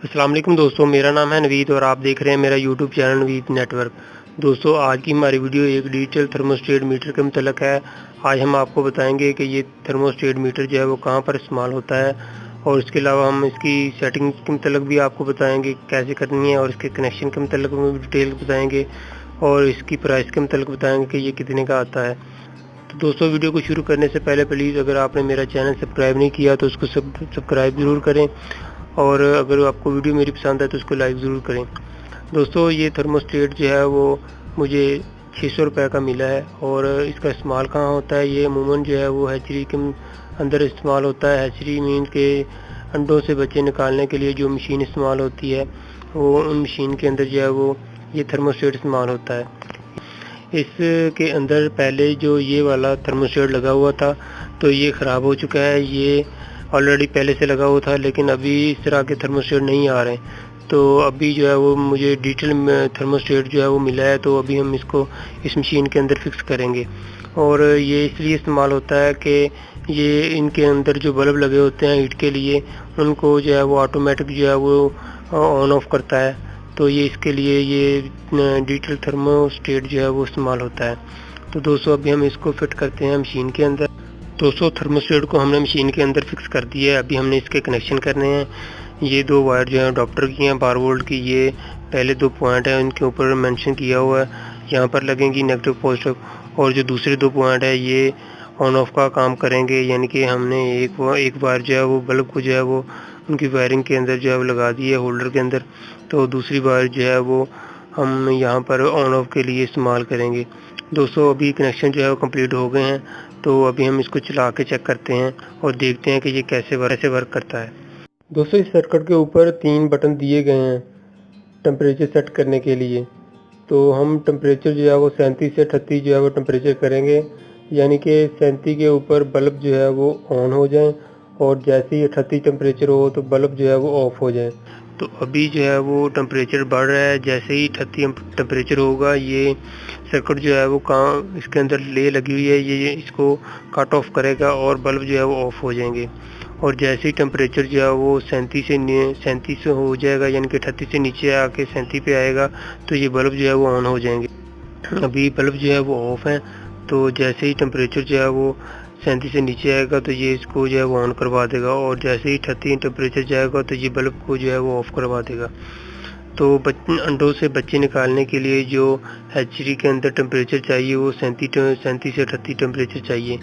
अस्सलाम वालेकुम दोस्तों, मेरा नाम है नवीद और आप देख रहे हैं मेरा यूट्यूब चैनल नवीद नेटवर्क। दोस्तों, आज की हमारी वीडियो एक डिजिटल थर्मोस्टेट मीटर के मुतल्लिक़ है। आज हम आपको बताएंगे कि ये थर्मोस्टेट मीटर जो है वो कहाँ पर इस्तेमाल होता है, और इसके अलावा हम इसकी सेटिंग के मुतल्लिक़ भी आपको बताएंगे कैसे करनी है, और इसके कनेक्शन के मुतल्लिक़ भी डिटेल बताएँगे, और इसकी प्राइस के मुतल्लिक़ बताएँगे कि ये कितने का आता है। तो दोस्तों, वीडियो को शुरू करने से पहले प्लीज़ अगर आपने मेरा चैनल सब्सक्राइब नहीं किया तो उसको सब्सक्राइब ज़रूर करें, और अगर आपको वीडियो मेरी पसंद है तो उसको लाइक ज़रूर करें। दोस्तों, ये थर्मोस्टेट जो है वो मुझे 600 रुपये का मिला है, और इसका इस्तेमाल कहाँ होता है, ये अमूमन जो है वो हैचरी के अंदर इस्तेमाल होता है। हैचरी मीन के अंडों से बच्चे निकालने के लिए जो मशीन इस्तेमाल होती है, वो उन मशीन के अंदर जो है वो ये थर्मोस्टेट इस्तेमाल होता है। इसके अंदर पहले जो ये वाला थर्मोस्टेट लगा हुआ था तो ये ख़राब हो चुका है। ये ऑलरेडी पहले से लगा हुआ था, लेकिन अभी इस तरह के थर्मोस्टेट नहीं आ रहे। तो अभी जो है वो मुझे डिजिटल थर्मोस्टेट जो है वो मिला है, तो अभी हम इसको इस मशीन के अंदर फिक्स करेंगे। और ये इसलिए इस्तेमाल होता है कि ये इनके अंदर जो बल्ब लगे होते हैं हीट के लिए, उनको जो है वो ऑटोमेटिक जो है वो ऑन ऑफ करता है। तो ये इसके लिए ये डिजिटल थर्मोस्टेट जो है वो इस्तेमाल होता है। तो दोस्तों, अभी हम इसको फिट करते हैं मशीन के अंदर। दोस्तों, थर्मोस्टेट को हमने मशीन के अंदर फिक्स कर दिया है। अभी हमने इसके कनेक्शन करने हैं। ये दो वायर जो हैं डॉक्टर की हैं, 12 वोल्ट की। ये पहले 2 पॉइंट हैं, इनके ऊपर मेंशन किया हुआ है, यहाँ पर लगेंगी नेगेटिव पॉजिटिव। और जो दूसरे 2 पॉइंट है ये ऑन ऑफ का काम करेंगे, यानी कि हमने एक वायर जो है वो बल्ब को जो है वो उनकी वायरिंग के अंदर जो है वो लगा दी है होल्डर के अंदर। तो दूसरी वायर जो है वो हम यहाँ पर ऑन ऑफ के लिए इस्तेमाल करेंगे। दोस्तों, अभी कनेक्शन जो है वो कंप्लीट हो गए हैं, तो अभी हम इसको चला के चेक करते हैं और देखते हैं कि ये कैसे वर्क करता है। दोस्तों, इस सर्किट के ऊपर 3 बटन दिए गए हैं टेम्परेचर सेट करने के लिए। तो हम टेम्परेचर जो है वो 37 से 38 जो है वो टेम्परेचर करेंगे, यानी कि 37 के ऊपर बल्ब जो है वो ऑन हो जाएं, और जैसे ही 38 टेम्परेचर हो तो बल्ब जो है वो ऑफ हो जाए। तो अभी जो है वो टेम्परेचर बढ़ रहा है। जैसे ही 38 टेम्परेचर होगा, ये सर्किट जो है वो कहाँ इसके अंदर ले लगी हुई है, ये इसको कट ऑफ करेगा और बल्ब जो है वो ऑफ हो जाएंगे। और जैसे ही टेम्परेचर जो है वो 37 हो जाएगा, यानी कि 38 से नीचे आके 37 पे आएगा, तो ये बल्ब जो है वो ऑन हो जाएंगे। अभी बल्ब जो है वो ऑफ है, तो जैसे ही टेम्परेचर जो है वो 37 से नीचे आएगा तो ये इसको जो है वो ऑन करवा देगा, और जैसे ही 38 टेम्परेचर जाएगा तो ये बल्ब को जो है वो ऑफ करवा देगा। तो अंडों से बच्चे निकालने के लिए जो हैचरी के अंदर टेम्परेचर चाहिए वो 37 से 38 टेम्परेचर चाहिए।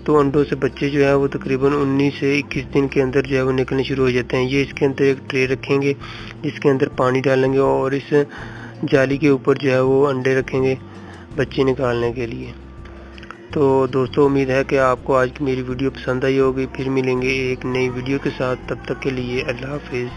तो अंडों से बच्चे जो है वो तकरीबन 19 से 21 दिन के अंदर जो है वो निकलने शुरू हो जाते हैं। ये इसके अंदर एक ट्रे रखेंगे जिसके अंदर पानी डालेंगे, और इस जाली के ऊपर जो है वो अंडे रखेंगे बच्चे निकालने के लिए। तो दोस्तों, उम्मीद है कि आपको आज की मेरी वीडियो पसंद आई होगी। फिर मिलेंगे एक नई वीडियो के साथ, तब तक के लिए अल्लाह हाफिज़।